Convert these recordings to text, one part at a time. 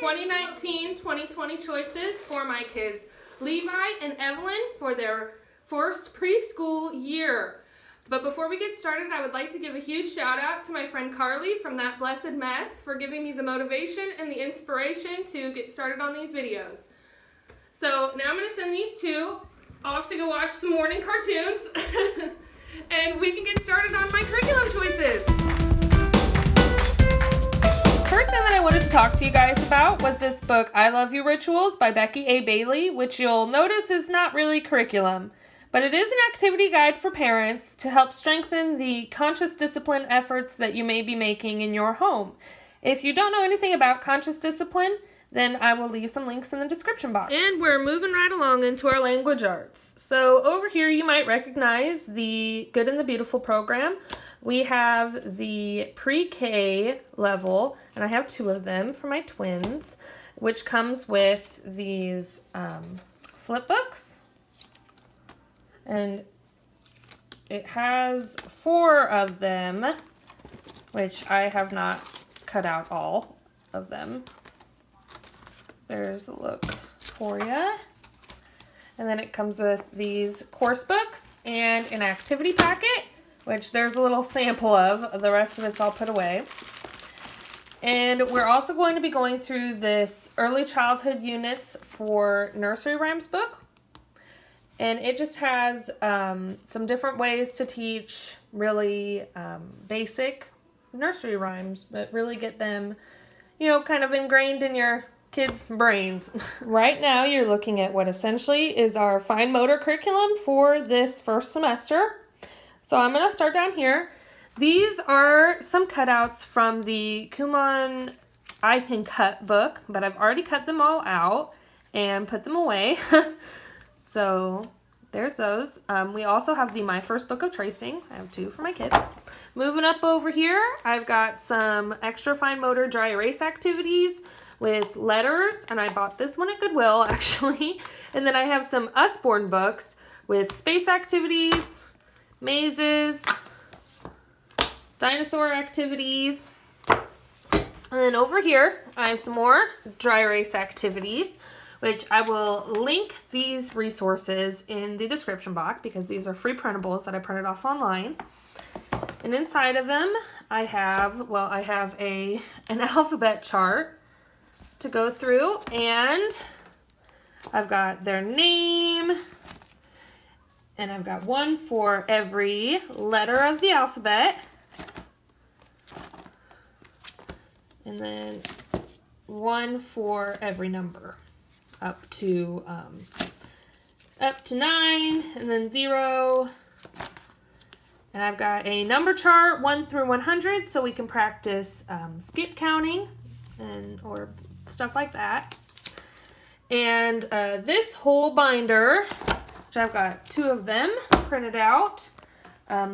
2019-2020 choices for my kids, Levi and Evelyn, for their first preschool year. But before we get started, I would like to give a huge shout out to my friend Carly from That Blessed Mess for giving me the motivation and the inspiration to get started on these videos. So now I'm going to send these two off to go watch some morning cartoons and we can get started on my curriculum choices. First thing that I wanted to talk to you guys about was this book, I Love You Rituals by Becky A. Bailey, which you'll notice is not really curriculum, but it is an activity guide for parents to help strengthen the conscious discipline efforts that you may be making in your home. If you don't know anything about conscious discipline, then I will leave some links in the description box. And we're moving right along into our language arts. So over here you might recognize the Good and the Beautiful program. We have the pre-K level, and I have two of them for my twins, which comes with these flip books. And it has 4 of them, which I have not cut out all of them. There's a look for you. And then it comes with these course books and an activity packet, which there's a little sample of. The rest of it's all put away. And we're also going to be going through this early childhood units for nursery rhymes book. And it just has some different ways to teach really basic nursery rhymes, but really get them, kind of ingrained in your kids' brains. Right now you're looking at what essentially is our fine motor curriculum for this first semester. So I'm going to start down here. These are some cutouts from the Kumon I Can Cut book, but I've already cut them all out and put them away. So there's those. We also have the My First Book of Tracing. I have 2 for my kids. Moving up over here, I've got some extra fine motor dry erase activities with letters, and I bought this one at Goodwill actually. And then I have some Usborne books with space activities, mazes, dinosaur activities. And then over here, I have some more dry erase activities, which I will link these resources in the description box because these are free printables that I printed off online. And inside of them, I have an alphabet chart to go through, and I've got their name, and I've got one for every letter of the alphabet, and then one for every number up to 9, and then 0. And I've got a number chart 1 through 100 so we can practice skip counting or stuff like that. And this whole binder, which I've got 2 of them printed out.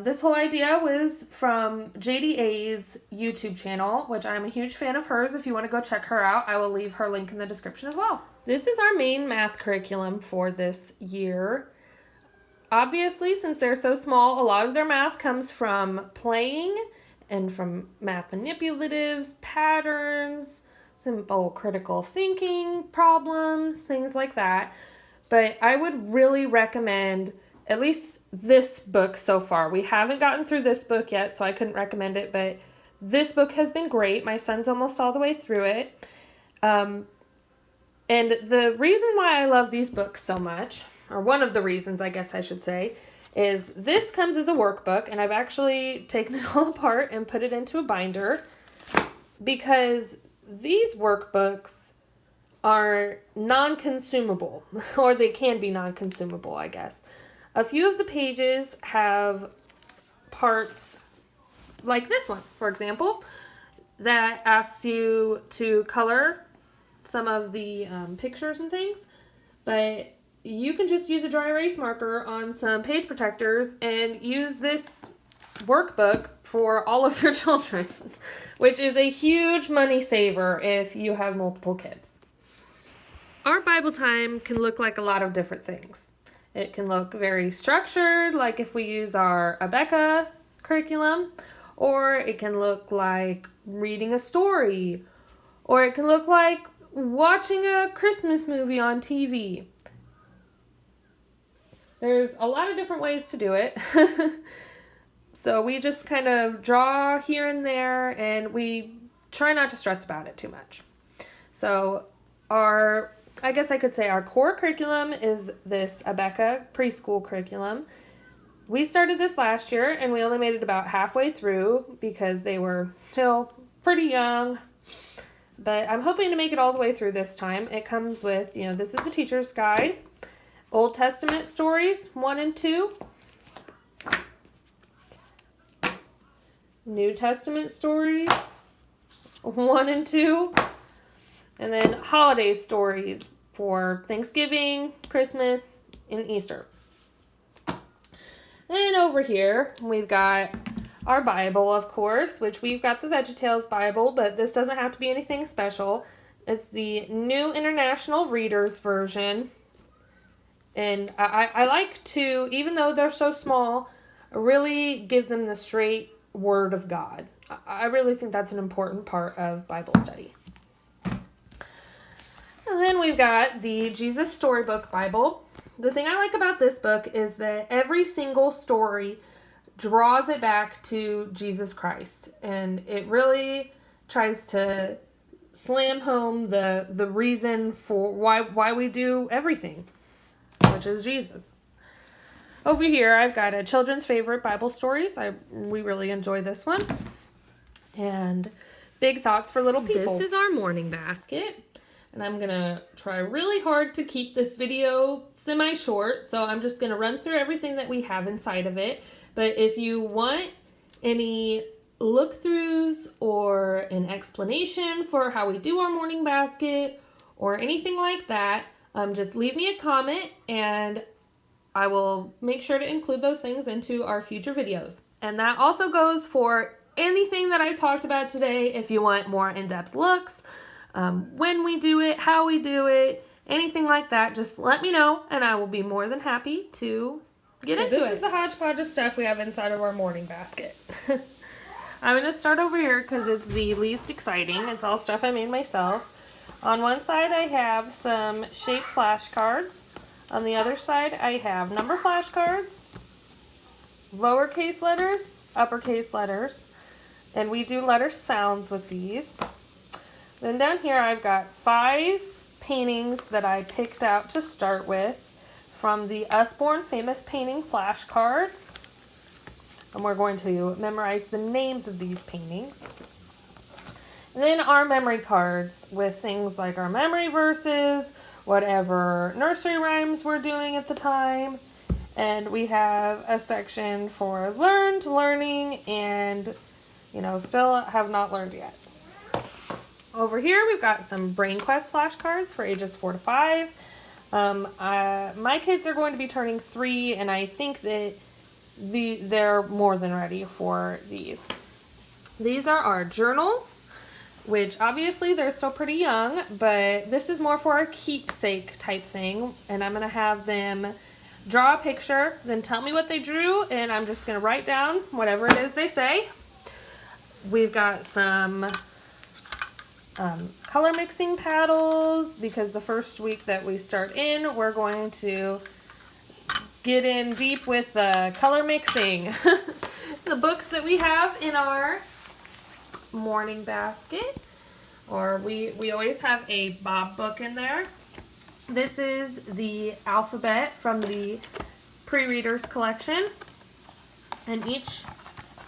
This whole idea was from JDA's YouTube channel, which I'm a huge fan of hers. If you want to go check her out, I will leave her link in the description as well. This is our main math curriculum for this year. Obviously, since they're so small, a lot of their math comes from playing and from math manipulatives, patterns, simple critical thinking problems, things like that. But I would really recommend at least this book so far. We haven't gotten through this book yet, so I couldn't recommend it, but this book has been great. My son's almost all the way through it. And the reason why I love these books so much, or one of the reasons I guess I should say, is this comes as a workbook, and I've actually taken it all apart and put it into a binder because these workbooks are non-consumable, or they can be non-consumable, I guess. A few of the pages have parts like this one, for example, that asks you to color some of the pictures and things, but you can just use a dry erase marker on some page protectors and use this workbook for all of your children, which is a huge money saver if you have multiple kids. Our Bible time can look like a lot of different things. It can look very structured, like if we use our Abeka curriculum, or it can look like reading a story, or it can look like watching a Christmas movie on TV. There's a lot of different ways to do it. So we just kind of draw here and there, and we try not to stress about it too much. So I guess I could say our core curriculum is this Abeka preschool curriculum. We started this last year, and we only made it about halfway through because they were still pretty young. But I'm hoping to make it all the way through this time. It comes with, this is the teacher's guide. Old Testament stories, 1 and 2. New Testament stories, 1 and 2. And then holiday stories for Thanksgiving, Christmas, and Easter. And over here, we've got our Bible, of course, which we've got the VeggieTales Bible, but this doesn't have to be anything special. It's the New International Reader's Version. And I like to, even though they're so small, really give them the straight Word of God. I really think that's an important part of Bible study. And then we've got the Jesus Storybook Bible. The thing I like about this book is that every single story draws it back to Jesus Christ. And it really tries to slam home the reason for why we do everything, which is Jesus. Over here, I've got a children's favorite Bible stories. We really enjoy this one. And Big Thoughts for Little People. This is our morning basket. And I'm going to try really hard to keep this video semi-short. So I'm just going to run through everything that we have inside of it. But if you want any look-throughs or an explanation for how we do our morning basket or anything like that, just leave me a comment and I will make sure to include those things into our future videos. And that also goes for anything that I talked about today. If you want more in-depth looks, when we do it, how we do it, anything like that, just let me know and I will be more than happy to get into it. This is the hodgepodge of stuff we have inside of our morning basket. I'm going to start over here because it's the least exciting. It's all stuff I made myself. On one side I have some shape flashcards. On the other side, I have number flashcards, lowercase letters, uppercase letters, and we do letter sounds with these. Then down here, I've got 5 paintings that I picked out to start with from the Usborne Famous Painting flashcards. And we're going to memorize the names of these paintings. And then our memory cards with things like our memory verses, whatever nursery rhymes we're doing at the time. And we have a section for learned, learning, and, still have not learned yet. Over here, we've got some Brain Quest flashcards for ages 4 to 5. My kids are going to be turning 3, and I think that they're more than ready for these. These are our journals, which obviously they're still pretty young, but this is more for a keepsake type thing. And I'm going to have them draw a picture, then tell me what they drew, and I'm just going to write down whatever it is they say. We've got some color mixing paddles, because the first week that we start in, we're going to get in deep with color mixing. The books that we have in our morning basket, or we always have a Bob book in there. This is the alphabet from the pre-readers collection, and each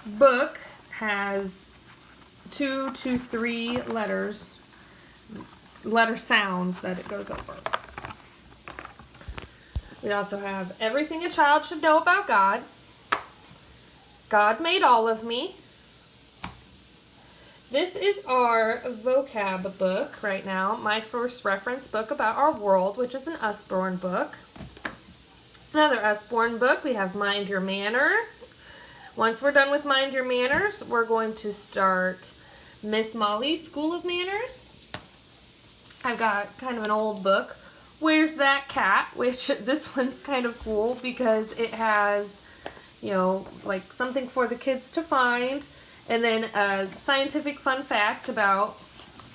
book has 2 to 3 letter sounds that it goes over. We also have Everything a Child Should Know About God, God Made All of Me. This is our vocab book right now, my first reference book about our world, which is an Usborne book. Another Usborne book, we have Mind Your Manners. Once we're done with Mind Your Manners, we're going to start Miss Molly's School of Manners. I've got kind of an old book, Where's That Cat? Which this one's kind of cool because it has, like something for the kids to find. And then a scientific fun fact about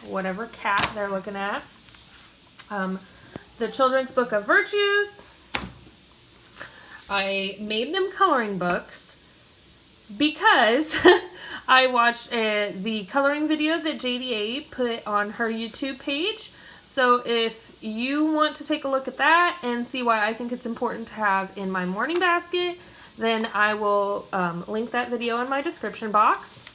whatever cat they're looking at. The Children's Book of Virtues. I made them coloring books because I watched the coloring video that JDA put on her YouTube page. So if you want to take a look at that and see why I think it's important to have in my morning basket, then I will link that video in my description box.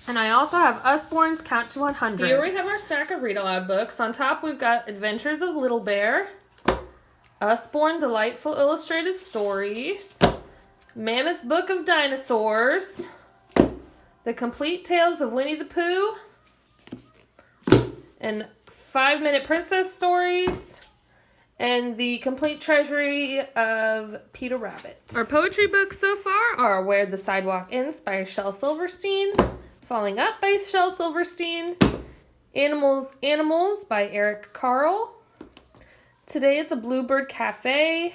And I also have Usborne's Count to 100. Here we have our stack of read aloud books. On top we've got Adventures of Little Bear, Usborne Delightful Illustrated Stories, Mammoth Book of Dinosaurs, The Complete Tales of Winnie the Pooh, and 5-Minute Princess Stories, and The Complete Treasury of Peter Rabbit. Our poetry books so far are Where the Sidewalk Ends by Shel Silverstein, Falling Up by Shel Silverstein, Animals, Animals by Eric Carle, Today at the Bluebird Cafe,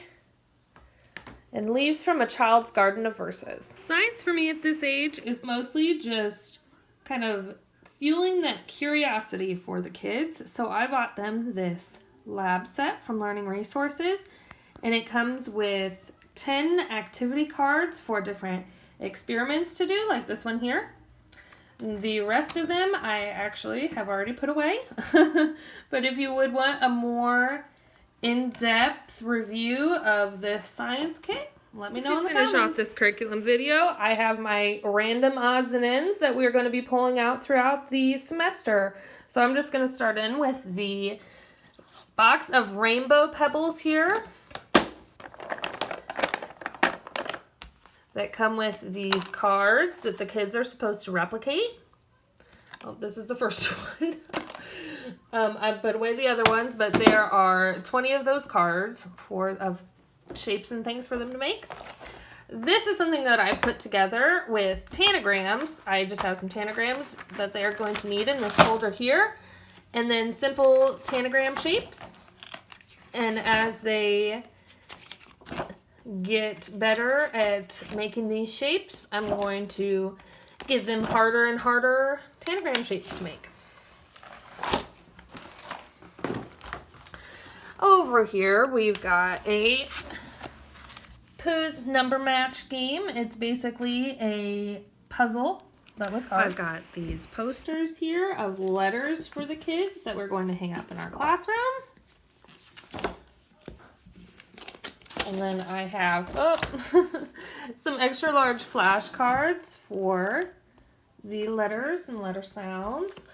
and Leaves from a Child's Garden of Verses. Science for me at this age is mostly just kind of fueling that curiosity for the kids. So I bought them this lab set from Learning Resources, and it comes with 10 activity cards for different experiments to do, like this one here. The rest of them I actually have already put away. But if you would want a more in-depth review of this science kit, let me know in the comments. To finish off this curriculum video, I have my random odds and ends that we're going to be pulling out throughout the semester. So I'm just going to start in with the box of rainbow pebbles here that come with these cards that the kids are supposed to replicate. Oh, this is the first one. I put away the other ones, but there are 20 of those cards of shapes and things for them to make. This is something that I put together with tanagrams. I just have some tanagrams that they are going to need in this folder here, and then simple tanagram shapes. And as they get better at making these shapes, I'm going to give them harder and harder tanagram shapes to make. Over here we've got a Pooh's number match game. It's basically a puzzle but with cards. I've got these posters here of letters for the kids that we're going to hang up in our classroom. And then I have some extra large flashcards for the letters and letter sounds.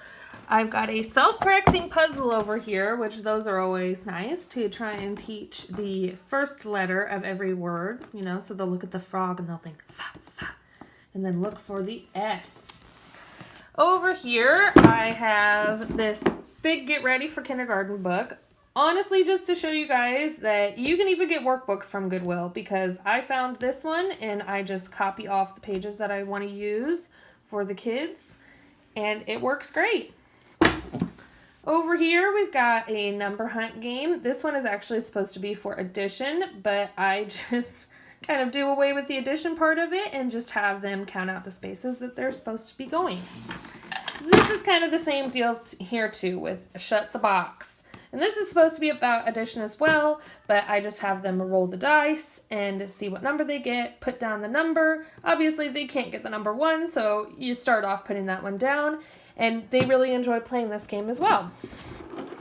I've got a self-correcting puzzle over here, which those are always nice to try and teach the first letter of every word, you know, so they'll look at the frog and they'll think, fa, fa, and then look for the F. Over here, I have this big Get Ready for Kindergarten book. Honestly, just to show you guys that you can even get workbooks from Goodwill, because I found this one and I just copy off the pages that I want to use for the kids, and it works great. Over here, we've got a number hunt game. This one is actually supposed to be for addition, but I just kind of do away with the addition part of it and just have them count out the spaces that they're supposed to be going. This is kind of the same deal here too with Shut the Box. And this is supposed to be about addition as well, but I just have them roll the dice and see what number they get, put down the number. Obviously, they can't get the number 1, so you start off putting that one down, and they really enjoy playing this game as well.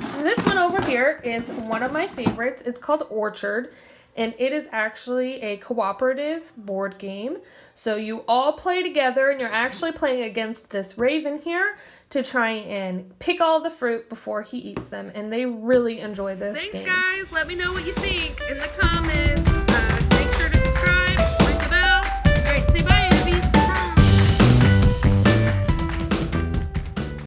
And this one over here is one of my favorites. It's called Orchard, and it is actually a cooperative board game. So you all play together, and you're actually playing against this raven here to try and pick all the fruit before he eats them, and they really enjoy this game. Thanks, guys. Let me know what you think in the comments.